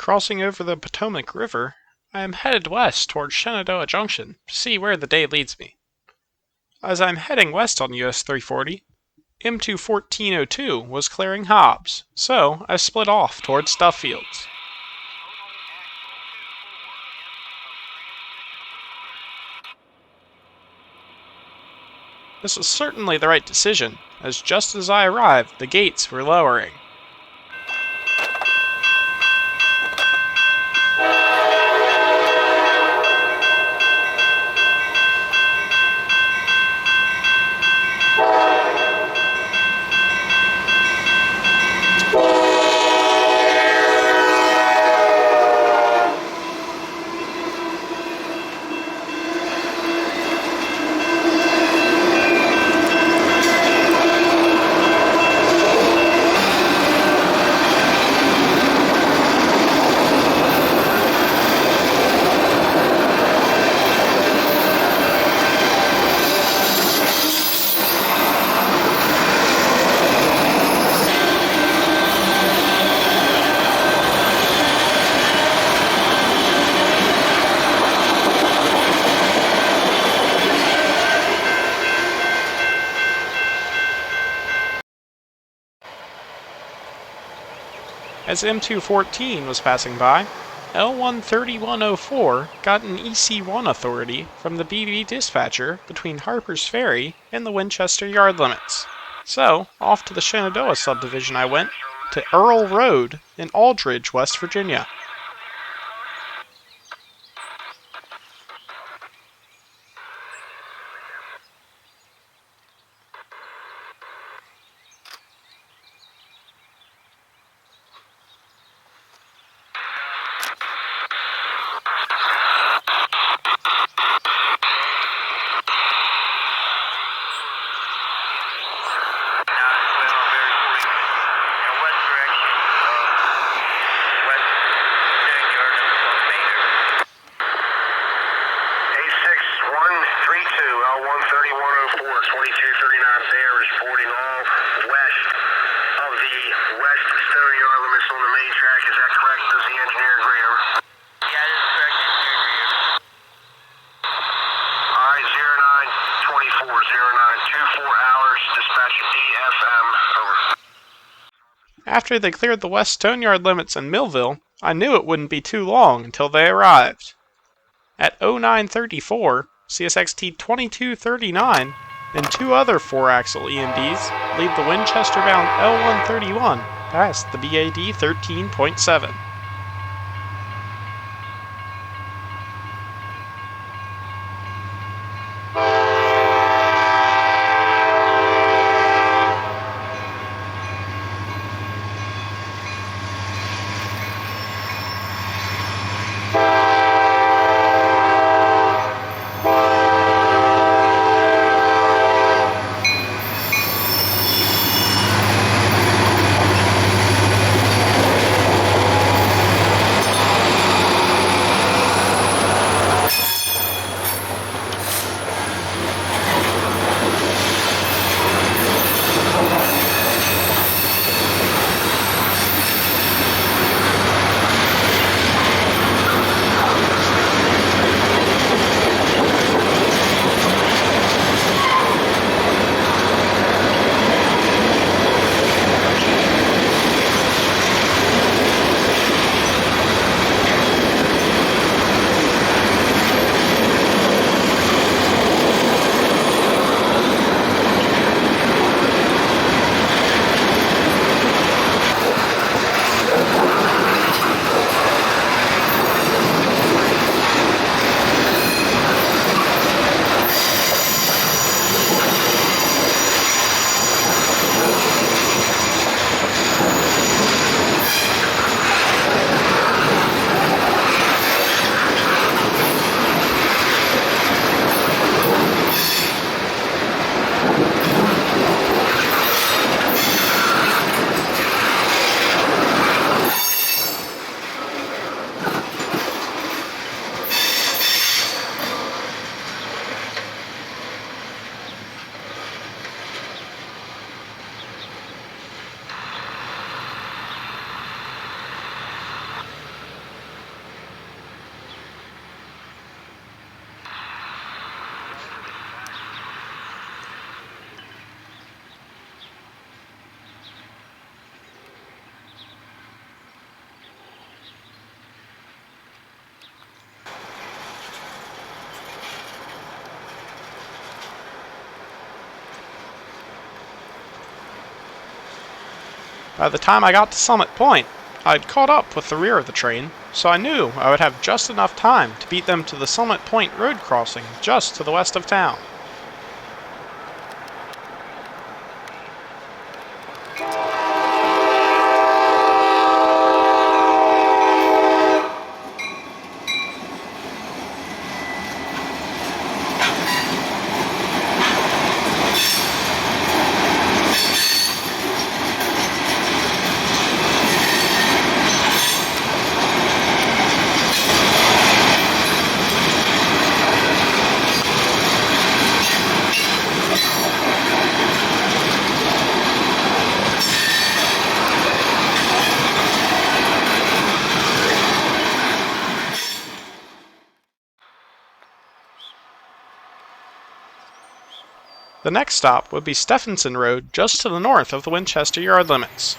Crossing over the Potomac River, I am headed west towards Shenandoah Junction to see where the day leads me. As I'm heading west on US 340, M21402 was clearing Hobbs, so I split off towards Duffields. This was certainly the right decision, as just as I arrived, the gates were lowering. As M214 was passing by, L13104 got an EC1 authority from the BB dispatcher between Harper's Ferry and the Winchester yard limits. So, off to the Shenandoah Subdivision I went, to Earl Road in Aldridge, West Virginia. After they cleared the west stoneyard limits in Millville, I knew it wouldn't be too long until they arrived. At 0934, CSXT 2239 and two other 4-axle EMDs lead the Winchester-bound L131 past the BAD 13.7. By the time I got to Summit Point, I had caught up with the rear of the train, so I knew I would have just enough time to beat them to the Summit Point road crossing just to the west of town. The next stop would be Stephenson Road, just to the north of the Winchester yard limits.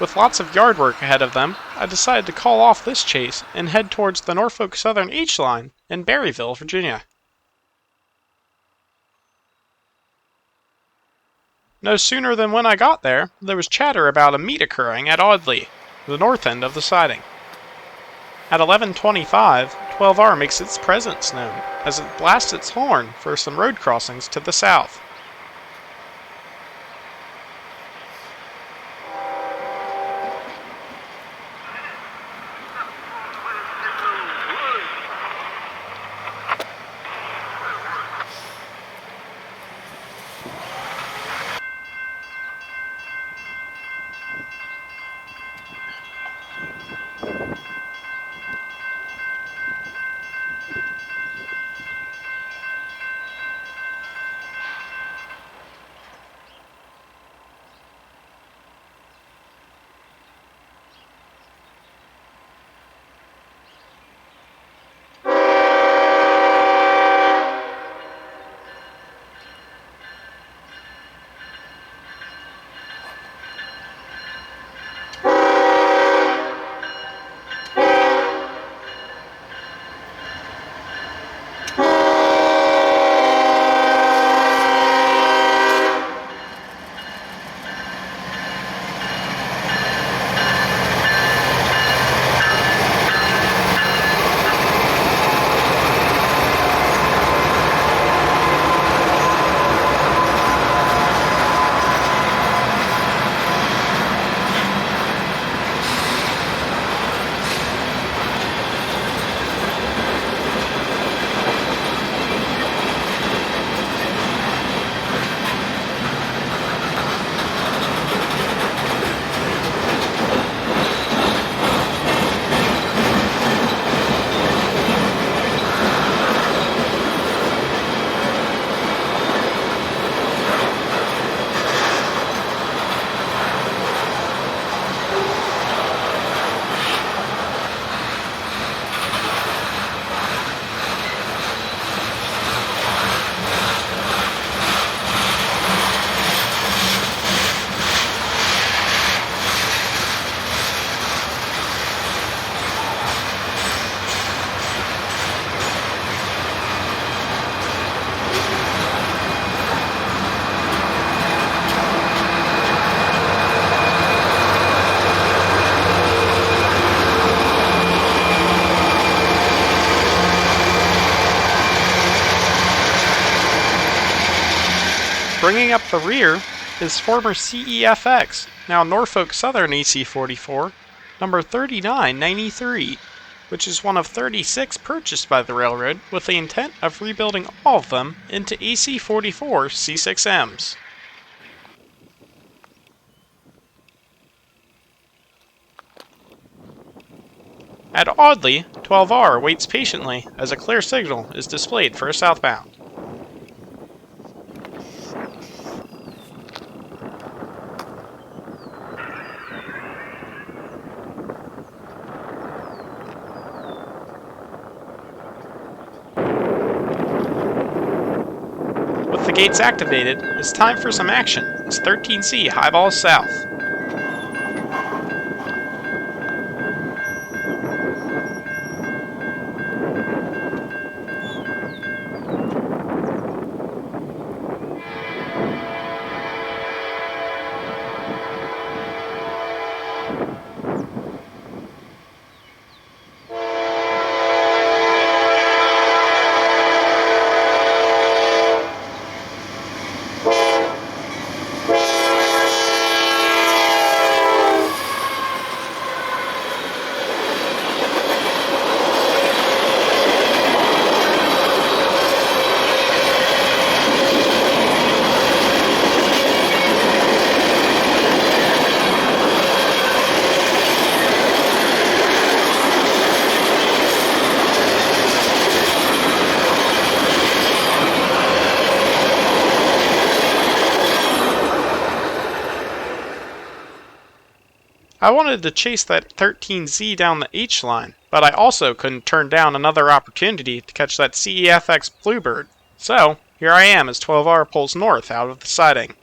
With lots of yard work ahead of them, I decided to call off this chase and head towards the Norfolk Southern H line in Berryville, Virginia. No sooner than when I got there was chatter about a meet occurring at Audley, the north end of the siding. At 11:25, 12R makes its presence known as it blasts its horn for some road crossings to the south. Bringing up the rear is former CEFX, now Norfolk Southern AC44, number 3993, which is one of 36 purchased by the railroad with the intent of rebuilding all of them into AC44 C6Ms. At Audley, 12R waits patiently as a clear signal is displayed for a southbound. With the gates activated, it's time for some action as 13C highballs south. I wanted to chase that 13Z down the H line, but I also couldn't turn down another opportunity to catch that CEFX Bluebird. So, here I am as 12R pulls north out of the siding.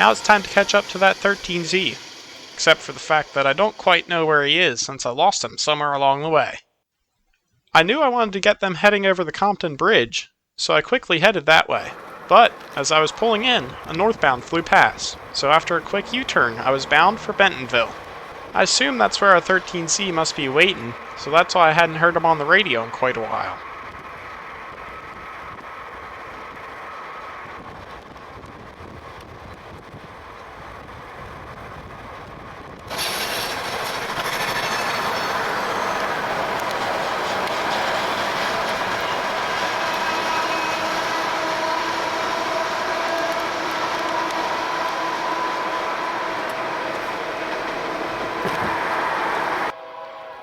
Now it's time to catch up to that 13Z, except for the fact that I don't quite know where he is since I lost him somewhere along the way. I knew I wanted to get them heading over the Compton Bridge, so I quickly headed that way. But, as I was pulling in, a northbound flew past, so after a quick U-turn I was bound for Bentonville. I assume that's where our 13Z must be waiting, so that's why I hadn't heard him on the radio in quite a while.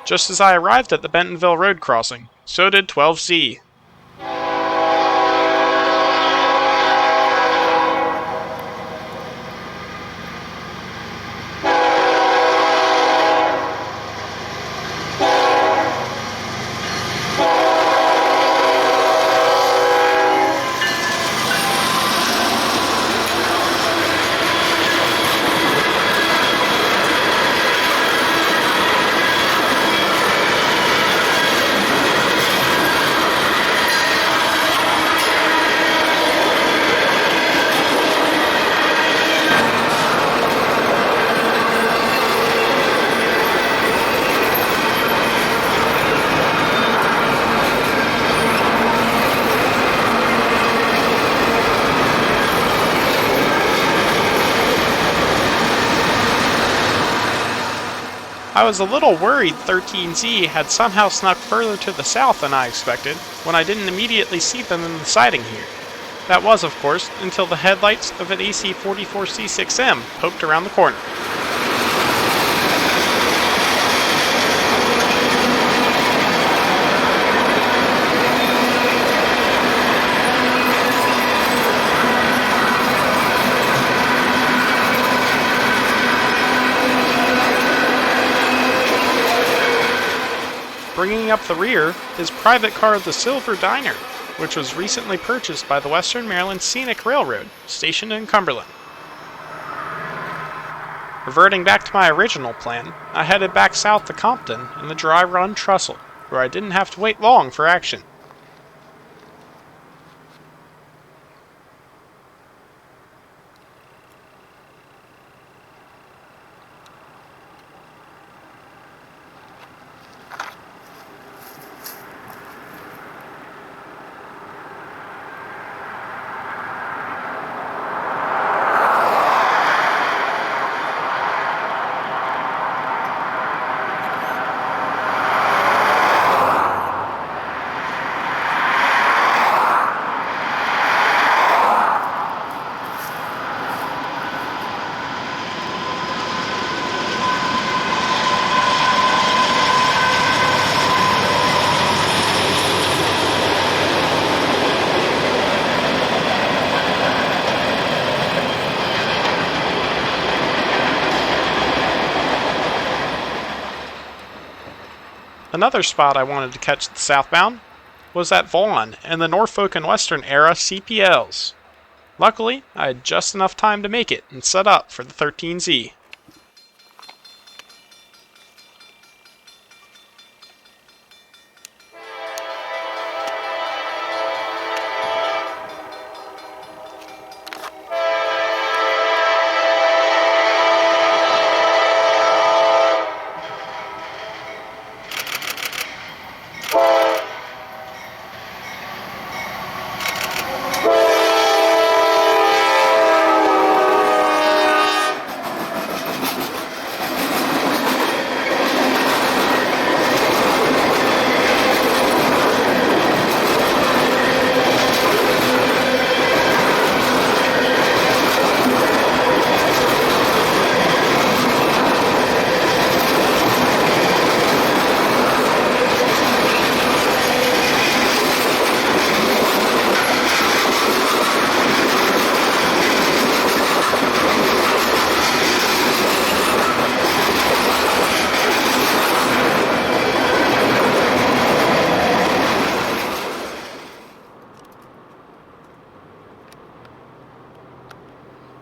Just as I arrived at the Bentonville road crossing, so did 12C. I was a little worried 13Z had somehow snuck further to the south than I expected when I didn't immediately see them in the siding here. That was, of course, until the headlights of an AC44C6M poked around the corner. Bringing up the rear is private car the Silver Diner, which was recently purchased by the Western Maryland Scenic Railroad, stationed in Cumberland. Reverting back to my original plan, I headed back south to Compton in the dry run trestle, where I didn't have to wait long for action. Another spot I wanted to catch the southbound was at Vaughn and the Norfolk and Western era CPLs. Luckily, I had just enough time to make it and set up for the 13Z.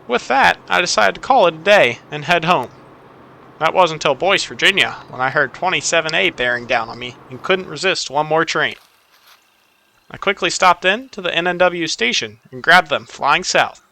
With that, I decided to call it a day and head home. That wasn't until Boyce, Virginia, when I heard 27A bearing down on me and couldn't resist one more train. I quickly stopped in to the NNW station and grabbed them flying south.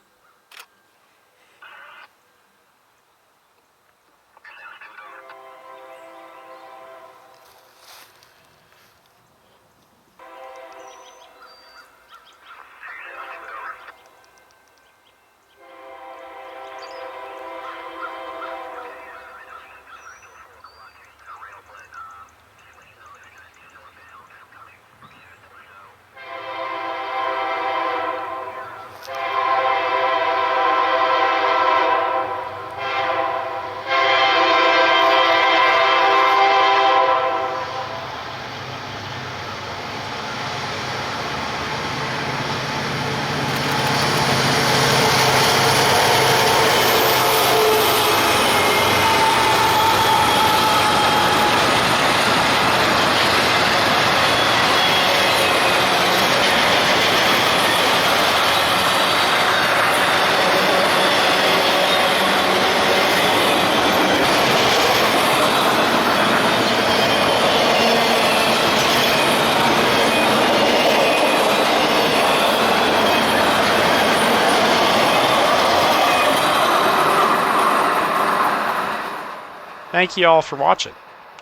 Thank you all for watching.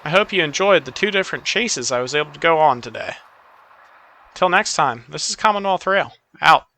I hope you enjoyed the two different chases I was able to go on today. Till next time, this is Commonwealth Rail, out.